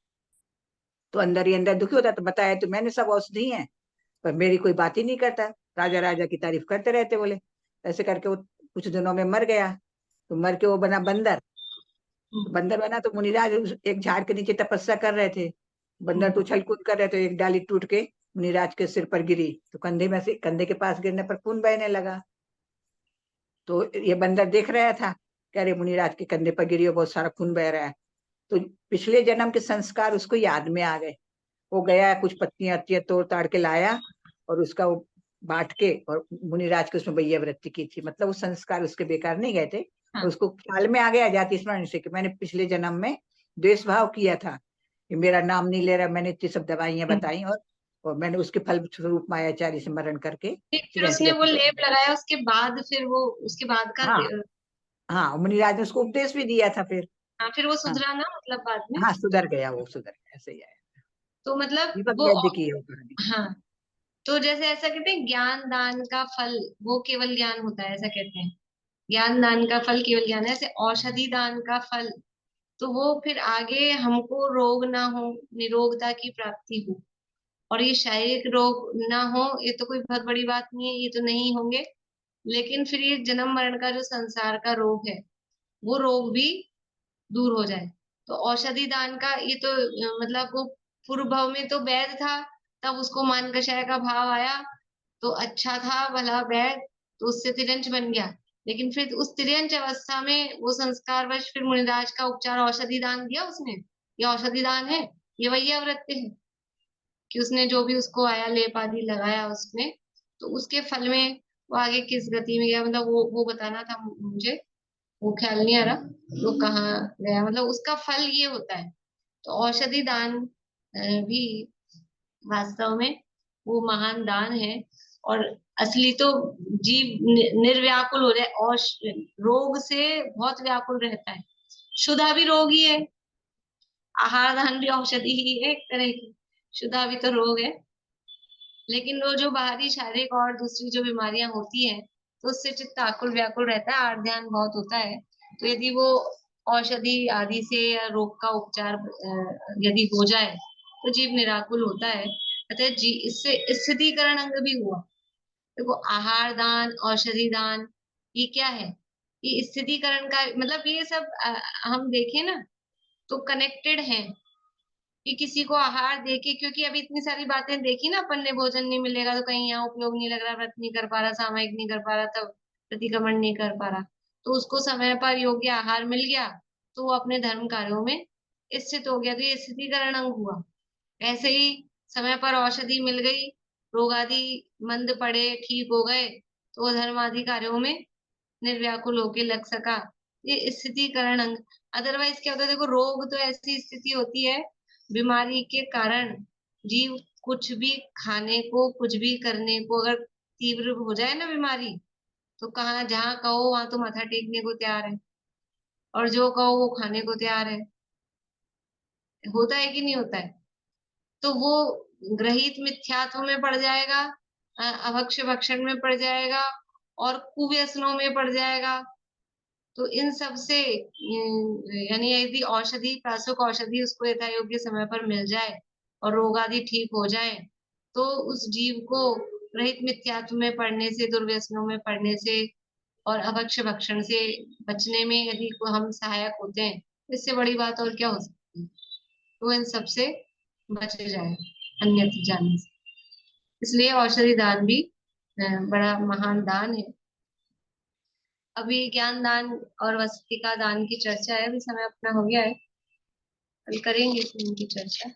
S2: तो अंदर ही अंदर दुखी होता। तो बताया तो मैंने सब औषधि है, पर मेरी कोई बात ही नहीं करता। राजा राजा की तारीफ करते रहते, बोले। ऐसे करके वो कुछ दिनों में मर गया। तो मर के वो बना बंदर। तो
S1: हम्म,
S2: बंदर बना तो मुनिराज एक झाड़ के नीचे तपस्या कर रहे थे। बंदर तो
S1: हम्म,
S2: उछल कूद कर रहे थे, एक डाली टूट के मुनिराज के सिर पर गिरी, तो कंधे में से, कंधे के पास गिरने पर खून बहने लगा। तो ये बंदर देख रहा था, कह रहे मुनिराज के कंधे पर गिरी और बहुत सारा खून बह रहा है। तो पिछले जन्म के संस्कार उसको याद में आ गए। वो गया, कुछ पत्तियां अत्तियां तोड़ ताड़ के लाया और उसका वो बांट के, और मुनिराज के उसमें बैया वृत्ति की थी, मतलब वो संस्कार उसके बेकार नहीं गए थे। और
S1: हाँ,
S2: उसको ख्याल में आ गया जाति स्मरण से कि मैंने पिछले जन्म में द्वेष भाव किया था, कि मेरा नाम नहीं ले रहा, मैंने इतनी सब दवाइयां
S1: हम्म।
S2: बताई, और मैंने उसके फल स्वरूप मायाचारी से मरण करके
S1: फिर
S2: चिरंत
S1: उसने वो
S2: गति को।
S1: लेप लगाया, उसके बाद फिर वो, उसके बाद का
S2: हाँ, हाँ, मुनिराज ने उसको उपदेश भी दिया था फिर।
S1: हाँ, फिर वो
S2: हाँ,
S1: सुधरा ना, मतलब बाद में।
S2: हाँ, सुधर गया, वो सुधर गया, ऐसे ही आया।
S1: तो मतलब
S2: दीपक
S1: वो,
S2: वैद्य की है वो कहानी।
S1: हाँ, तो जैसे ऐसा कहते हैं ज्ञान दान का फल वो केवल ज्ञान होता है, ऐसा कहते हैं। ज्ञान दान का फल केवल ज्ञान है। ऐसे औषधि दान का फल तो वो फिर आगे हमको रोग ना हो, निरोगता की प्राप्ति हो। और ये शारीरिक रोग ना हो, ये तो कोई बहुत बड़ी बात नहीं है, ये तो नहीं होंगे। लेकिन फिर ये जन्म मरण का जो संसार का रोग है, वो रोग भी दूर हो जाए। तो औषधि दान का ये तो मतलब वो पूर्व भाव में तो वैध था, तब उसको मान कषाय का भाव आया तो अच्छा था भला वैध, तो उससे तिरंज बन गया। लेकिन फिर उस तिरंज अवस्था में वो संस्कारवश फिर मुनिराज का उपचार औषधि दान दिया उसने। ये औषधि दान है, ये वही आवृत्ति है कि उसने जो भी उसको आया लेप आदि लगाया उसमें, तो उसके फल में वो आगे किस गति में गया, मतलब वो बताना था मुझे। वो ख्याल नहीं आ रहा वो कहाँ गया, मतलब उसका फल ये होता है। तो औषधि दान भी वास्तव में वो महान दान है। और असली तो जीव निर्व्याकुल हो जाए और रोग से बहुत व्याकुल रहता है। क्षुधा भी रोग ही है, आहार दान भी औषधि ही है एक तरह की। क्षुधा भी तो रोग है, लेकिन वो जो बाहरी शारीरिक और दूसरी जो बीमारियां होती हैं तो उससे चित्त आकुल व्याकुल रहता है, आर ध्यान बहुत होता है। तो यदि वो औषधि आदि से या रोग का उपचार यदि हो जाए तो जीव निराकुल होता है। अतः जी इससे स्थितीकरण अंग भी हुआ। देखो आहार दान औषधि दान ये क्या है, ये स्थितीकरण का मतलब ये सब हम देखें ना तो कनेक्टेड है कि किसी को आहार देके, क्योंकि अभी इतनी सारी बातें देखी ना अपन ने, भोजन नहीं मिलेगा तो कहीं यहाँ उपयोग नहीं लग रहा, व्रत नहीं कर पा रहा, सामायिक नहीं कर पा रहा, तब प्रतिक्रमण नहीं कर पा रहा, तो उसको समय पर योग्य आहार मिल गया तो वो अपने धर्म कार्यों में स्थित हो गया, तो ये स्थितिकरण अंग हुआ। ऐसे ही समय पर औषधि मिल गई, रोग आदि मंद पड़े ठीक हो गए तो वो धर्म आदि कार्यों में निर्व्याकुल होके लग सका, ये स्थितिकरण अंग। अदरवाइज क्या होता है, देखो रोग तो ऐसी स्थिति होती है बीमारी के कारण जीव कुछ भी खाने को कुछ भी करने को, अगर तीव्र हो जाए ना बीमारी तो कहाँ जहाँ कहो वहां तो माथा टेकने को तैयार है, और जो कहो वो खाने को तैयार है। होता है कि नहीं होता है? तो वो ग्रहित मिथ्यात्व में पड़ जाएगा, अभक्ष्य भक्षण में पड़ जाएगा और कुव्यसनों में पड़ जाएगा। तो इन सब से यानी यदि औषधि प्रासुक औषधि उसको यथा योग्य समय पर मिल जाए और रोग आदि ठीक हो जाए तो उस जीव को रहित मिथ्यात्व में पड़ने से, दुर्व्यसनों में पड़ने से और अभक्ष्य भक्षण से बचने में यदि को हम सहायक होते हैं, इससे बड़ी बात और क्या हो सकती है। तो इन सब से बच जाए अन्यत्र जाने से। इसलिए औषधि दान भी बड़ा महान दान है। अभी ज्ञान दान और वसति का दान की चर्चा है, अभी समय अपना हो गया है, कल करेंगे फिर इनकी चर्चा।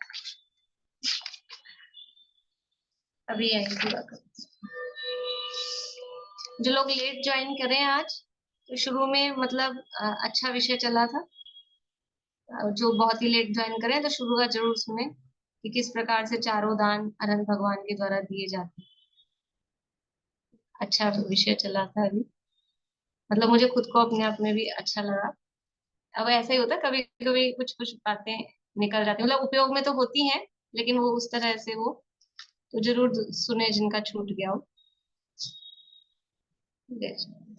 S1: अभी यही पूरा कर, जो लोग लेट ज्वाइन करें आज, तो शुरू में मतलब अच्छा विषय चला था। जो बहुत ही लेट ज्वाइन करें तो शुरू का जरूर सुने कि किस प्रकार से चारों दान अनंत भगवान के द्वारा दिए जाते हैं। अच्छा विषय चला था अभी, मतलब मुझे खुद को अपने आप में भी अच्छा लगा। अब ऐसा ही होता है कभी कभी कुछ कुछ बातें निकल जाती हैं, मतलब उपयोग में तो होती हैं लेकिन वो उस तरह से वो, तो जरूर सुने जिनका छूट गया हो। जय श्री राम।